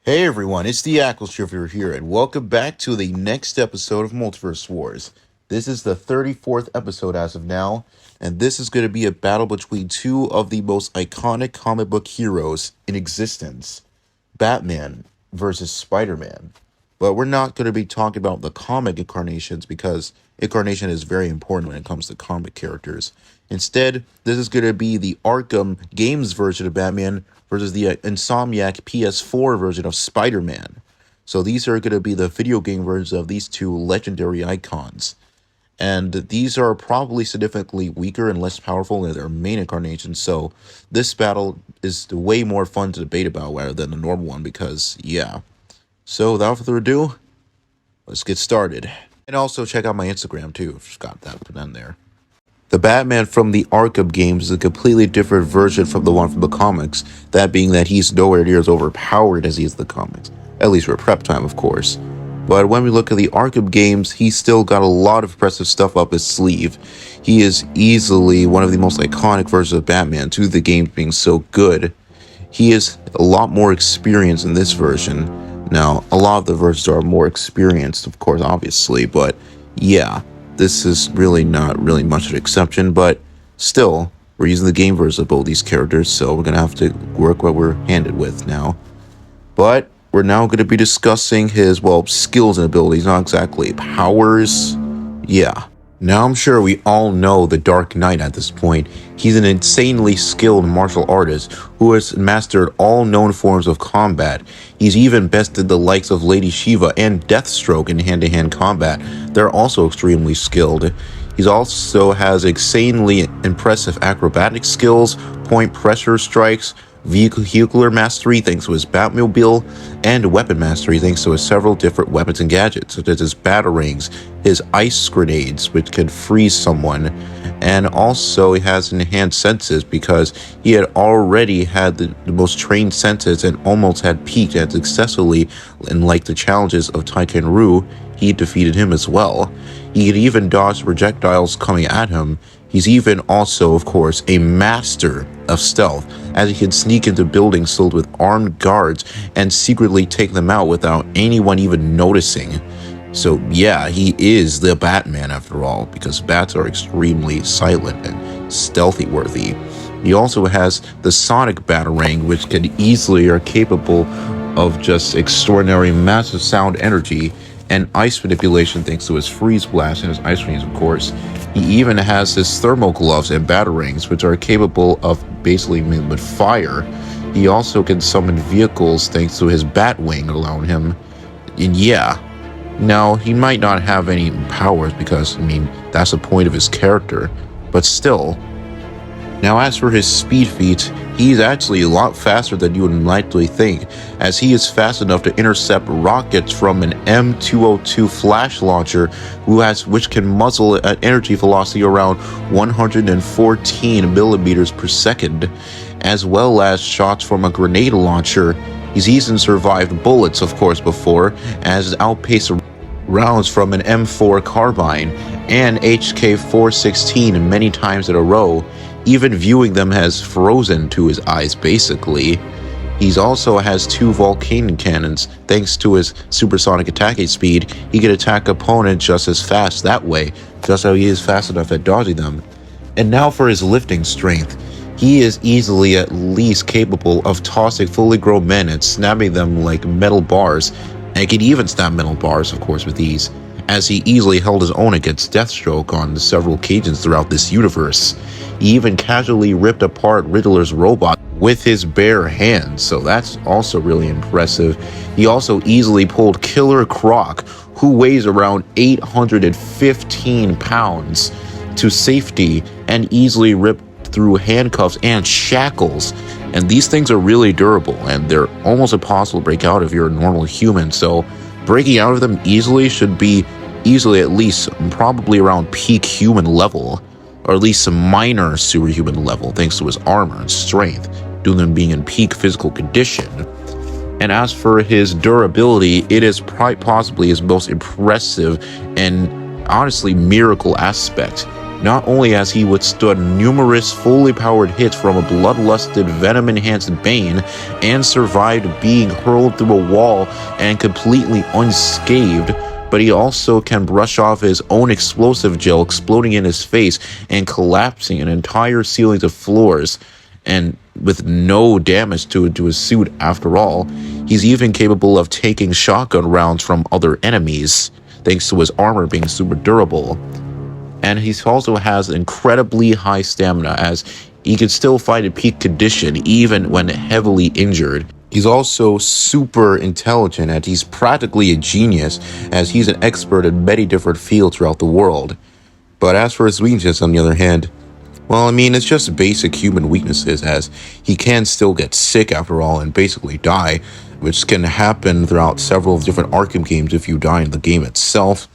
Hey everyone, it's the Shifter here, and welcome back to the next episode of Multiverse Wars. This is the 34th episode as of now, and this is going to be a battle between two of the most iconic comic book heroes in existence, Batman versus Spider-Man. But we're not going to be talking about the comic incarnations because incarnation is very important when it comes to comic characters. Instead, this is going to be the Arkham Games version of Batman versus the Insomniac PS4 version of Spider-Man. So these are going to be the video game versions of these two legendary icons. And these are probably significantly weaker and less powerful than their main incarnations, so this battle is way more fun to debate about rather than the normal one because, yeah. So without further ado, let's get started. And also check out my Instagram too, I've just got that put on there. The Batman from the Arkham games is a completely different version from the one from the comics, that being that he's nowhere near as overpowered as he is in the comics, at least for prep time, of course. But when we look at the Arkham games, he's still got a lot of impressive stuff up his sleeve. He is easily one of the most iconic versions of Batman, due to the games being so good. He is a lot more experienced in this version. Now, a lot of the versions are more experienced, of course, obviously, but yeah. This is really not really much of an exception, but still, we're using the game version of both these characters, so we're going to have to work what we're handed with now. But we're now going to be discussing his, well, skills and abilities, not exactly powers. Yeah. Now I'm sure we all know the Dark Knight at this point. He's an insanely skilled martial artist who has mastered all known forms of combat. He's even bested the likes of Lady Shiva and Deathstroke in hand-to-hand combat. They're also extremely skilled. He also has insanely impressive acrobatic skills, point pressure strikes, vehicular mastery thanks to his Batmobile, and weapon mastery thanks to his several different weapons and gadgets, such as his batarangs, his ice grenades, which can freeze someone, and also he has enhanced senses because he had already had the most trained senses and almost had peaked and successfully in like the challenges of Taiken Ryu. He defeated him as well. He could even dodge projectiles coming at him. He's even also, of course, a master of stealth, as he can sneak into buildings filled with armed guards and secretly take them out without anyone even noticing. So yeah, he is the Batman after all, because bats are extremely silent and stealthy worthy. He also has the Sonic Batarang, which can easily are capable of just extraordinary massive sound energy and ice manipulation thanks to his freeze blast and his ice rings, of course. He even has his thermal gloves and batarangs, which are capable of basically with fire. He also can summon vehicles thanks to his Batwing, allowing him. And yeah, now he might not have any powers because, I mean, that's the point of his character, but still. Now, as for his speed feat, he's actually a lot faster than you would likely think, as he is fast enough to intercept rockets from an M202 flash launcher, which can muzzle at energy velocity around 114 millimeters per second, as well as shots from a grenade launcher. He's even survived bullets, of course, before, as outpaced rounds from an M4 carbine and HK416 many times in a row, even viewing them as frozen to his eyes, basically. He also has two volcano cannons. Thanks to his supersonic attacking speed, he can attack opponents just as fast that way, just how he is fast enough at dodging them. And now for his lifting strength. He is easily at least capable of tossing fully grown men and snapping them like metal bars, and can even snap metal bars, of course, with ease, as he easily held his own against Deathstroke on several occasions throughout this universe. He even casually ripped apart Riddler's robot with his bare hands, so that's also really impressive. He also easily pulled Killer Croc, who weighs around 815 pounds, to safety and easily ripped through handcuffs and shackles. And these things are really durable, and they're almost impossible to break out if you're a normal human, so breaking out of them easily should be easily at least probably around peak human level, or at least some minor superhuman level thanks to his armor and strength, due to them being in peak physical condition. And as for his durability, it is possibly his most impressive and honestly miracle aspect. Not only has he withstood numerous fully powered hits from a bloodlusted venom-enhanced Bane and survived being hurled through a wall and completely unscathed, but he also can brush off his own explosive gel exploding in his face and collapsing an entire ceilings of floors, and with no damage to his suit after all. He's even capable of taking shotgun rounds from other enemies, thanks to his armor being super durable. And he also has incredibly high stamina, as he can still fight in peak condition even when heavily injured. He's also super intelligent, and he's practically a genius, as he's an expert in many different fields throughout the world. But as for his weakness, on the other hand, well, I mean, it's just basic human weaknesses, as he can still get sick after all and basically die, which can happen throughout several different Arkham games if you die in the game itself.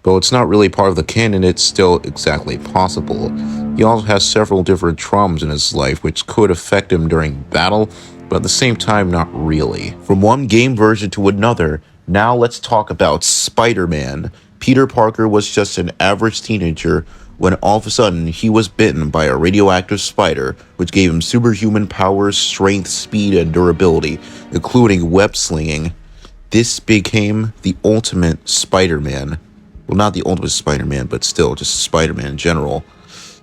Though it's not really part of the canon, it's still exactly possible. He also has several different traumas in his life which could affect him during battle, but at the same time, not really. From one game version to another, now let's talk about Spider-Man. Peter Parker was just an average teenager when all of a sudden he was bitten by a radioactive spider, which gave him superhuman powers, strength, speed, and durability, including web slinging. This became the ultimate Spider-Man. Well, not the ultimate Spider-Man, but still just Spider-Man in general.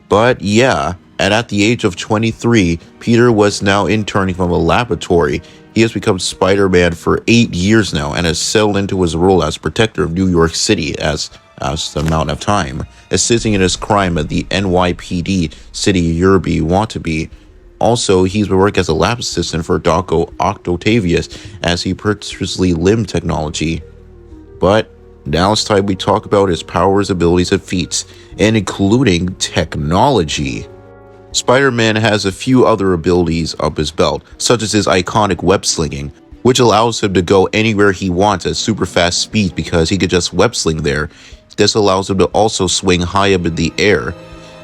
But yeah, and at the age of 23, Peter was now interning from a laboratory. He has become Spider-Man for 8 years now and has settled into his role as protector of New York City as the amount of time, assisting in his crime at the NYPD City Yerby Wannabe. Also, he's been working as a lab assistant for Dr. Octavius as he purposely limb technology. But now it's time we talk about his powers, abilities, and feats, and including technology. Spider-Man has a few other abilities up his belt, such as his iconic web slinging, which allows him to go anywhere he wants at super fast speed because he could just web sling there. This allows him to also swing high up in the air.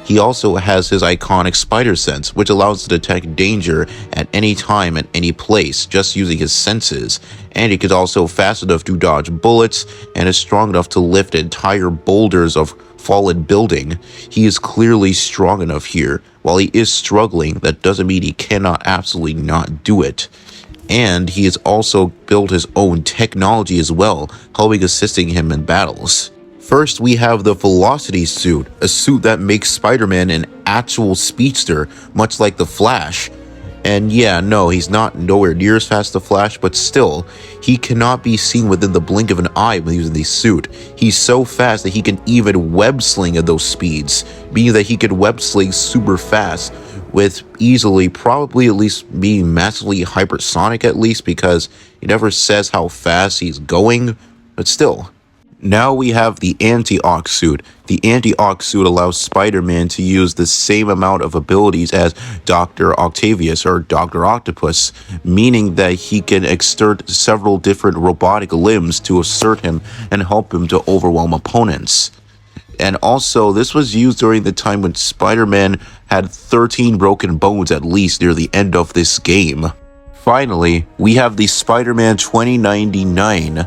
He also has his iconic spider sense, which allows him to detect danger at any time and any place, just using his senses. And he is also fast enough to dodge bullets, and is strong enough to lift entire boulders of fallen building. He is clearly strong enough here. While he is struggling, that doesn't mean he cannot absolutely not do it. And he has also built his own technology as well, helping assisting him in battles. First, we have the Velocity suit, a suit that makes Spider-Man an actual speedster, much like the Flash. And yeah, no, he's not nowhere near as fast as the Flash, but still, he cannot be seen within the blink of an eye when using the suit. He's so fast that he can even web sling at those speeds, meaning that he can web sling super fast with easily, probably at least being massively hypersonic at least, because he never says how fast he's going, but still. Now we have the Anti-Ox suit. The Anti-Ox suit allows Spider-Man to use the same amount of abilities as Dr. Octavius or Dr. Octopus, meaning that he can exert several different robotic limbs to assert him and help him to overwhelm opponents. And also, this was used during the time when Spider-Man had 13 broken bones at least near the end of this game. Finally, we have the Spider-Man 2099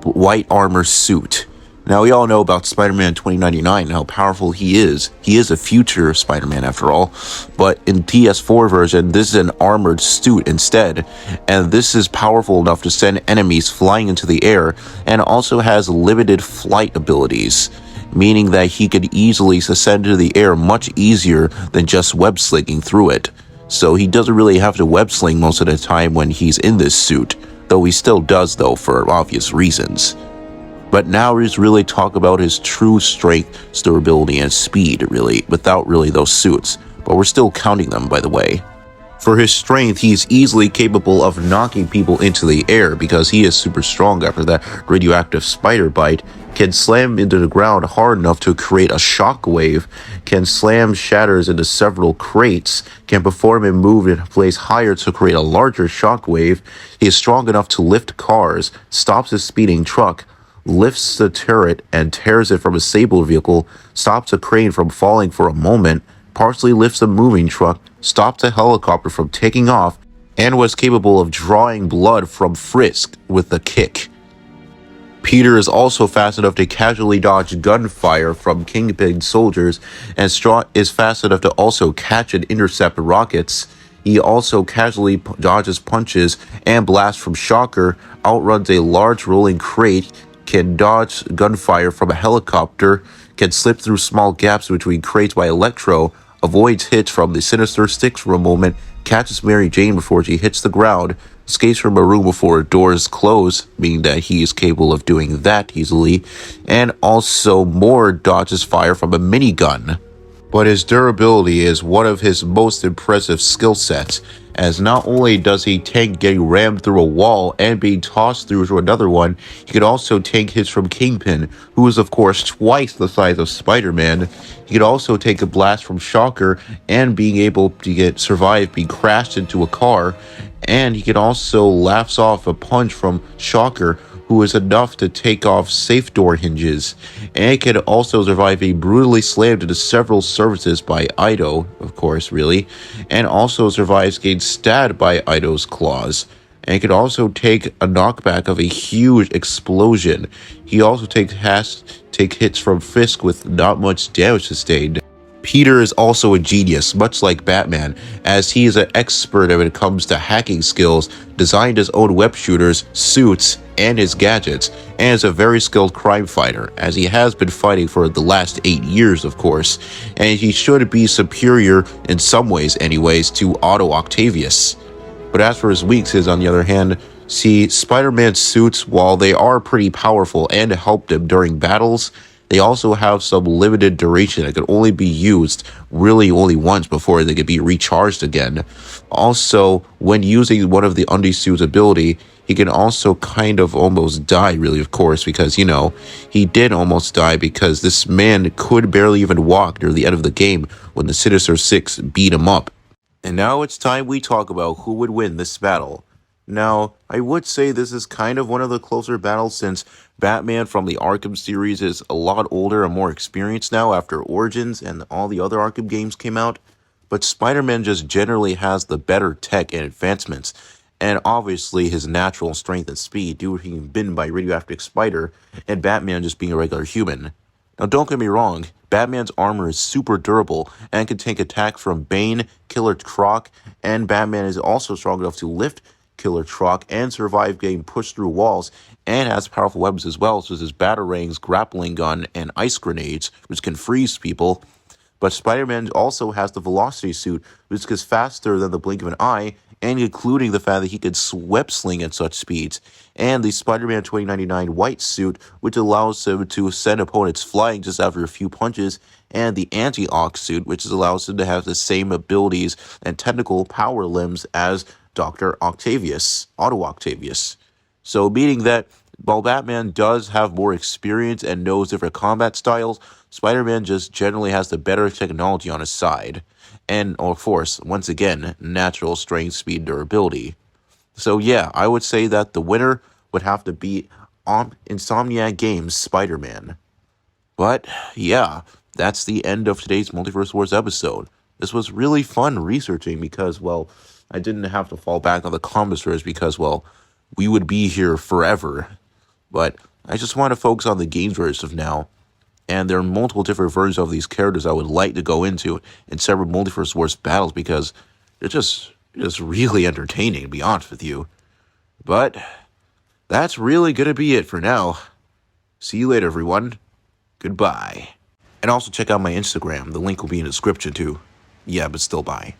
white armor suit. Now, we all know about Spider-Man 2099 and how powerful he is. He is a future Spider-Man after all, but in PS4 version, this is an armored suit instead, and this is powerful enough to send enemies flying into the air, and also has limited flight abilities, meaning that he could easily ascend to the air much easier than just web slinging through it. So he doesn't really have to web sling most of the time when he's in this suit, though he still does though for obvious reasons. But now we just really talk about his true strength, durability, and speed, really, without really those suits. But we're still counting them, by the way. For his strength, he's easily capable of knocking people into the air because he is super strong after that radioactive spider bite, can slam into the ground hard enough to create a shockwave, can slam shatters into several crates, can perform a move in place higher to create a larger shockwave. He is strong enough to lift cars, stops a speeding truck, lifts the turret and tears it from a disabled vehicle, stops a crane from falling for a moment, partially lifts a moving truck, stopped a helicopter from taking off, and was capable of drawing blood from Frisk with a kick. Peter is also fast enough to casually dodge gunfire from Kingpin soldiers, and Straw is fast enough to also catch and intercept rockets. He also casually dodges punches and blasts from Shocker, outruns a large rolling crate, can dodge gunfire from a helicopter, can slip through small gaps between crates by Electro, avoids hits from the Sinister Six for a moment, catches Mary Jane before she hits the ground, escapes from a room before doors close, meaning that he is capable of doing that easily, and also more dodges fire from a minigun. But his durability is one of his most impressive skill sets, as not only does he tank getting rammed through a wall and being tossed through to another one, he can also tank hits from Kingpin, who is of course twice the size of Spider-Man. He can also take a blast from Shocker and being able to survive being crashed into a car, and he can also laughs off a punch from Shocker, who is enough to take off safe door hinges, and can also survive being brutally slammed into several surfaces by Ido, of course, really, and also survives getting stabbed by Ido's claws, and can also take a knockback of a huge explosion. He also has take hits from Fisk with not much damage sustained. Peter is also a genius, much like Batman, as he is an expert when it comes to hacking skills, designed his own web shooters, suits, and his gadgets, and is a very skilled crime fighter, as he has been fighting for the last 8 years, of course, and he should be superior in some ways anyways to Otto Octavius. But as for his weaknesses, on the other hand, see, Spider-Man's suits, while they are pretty powerful and helped him during battles, they also have some limited duration that could only be used really only once before they could be recharged again. Also, when using one of the Undie-suit's ability, he can also kind of almost die, really, of course, because, you know, he did almost die because this man could barely even walk near the end of the game when the Sinister Six beat him up. And now it's time we talk about who would win this battle. Now, I would say this is kind of one of the closer battles since Batman from the Arkham series is a lot older and more experienced now after Origins and all the other Arkham games came out. But Spider-Man just generally has the better tech and advancements, and obviously his natural strength and speed due to being bitten by a radioactive spider, and Batman just being a regular human. Now don't get me wrong, Batman's armor is super durable and can take attacks from Bane, Killer Croc, and Batman is also strong enough to lift Killer Croc and survive getting pushed through walls, and has powerful weapons as well, such as batarangs, grappling gun, and ice grenades, which can freeze people. But Spider-Man also has the Velocity suit, which is faster than the blink of an eye, and including the fact that he could web sling at such speeds, and the Spider-Man 2099 white suit, which allows him to send opponents flying just after a few punches, and the Anti-Ox suit, which allows him to have the same abilities and technical power limbs as Dr. Octavius, Otto Octavius. So meaning that while Batman does have more experience and knows different combat styles, Spider-Man just generally has the better technology on his side. And, of course, once again, natural strength, speed, durability. So yeah, I would say that the winner would have to be Insomniac Games' Spider-Man. But, yeah, that's the end of today's Multiverse Wars episode. This was really fun researching because, well, I didn't have to fall back on the commissars because, well, we would be here forever. But I just want to focus on the games version of now. And there are multiple different versions of these characters I would like to go into in several Multiverse Wars battles because they're just really entertaining, to be honest with you. But that's really going to be it for now. See you later, everyone. Goodbye. And also check out my Instagram. The link will be in the description, too. Yeah, but still bye.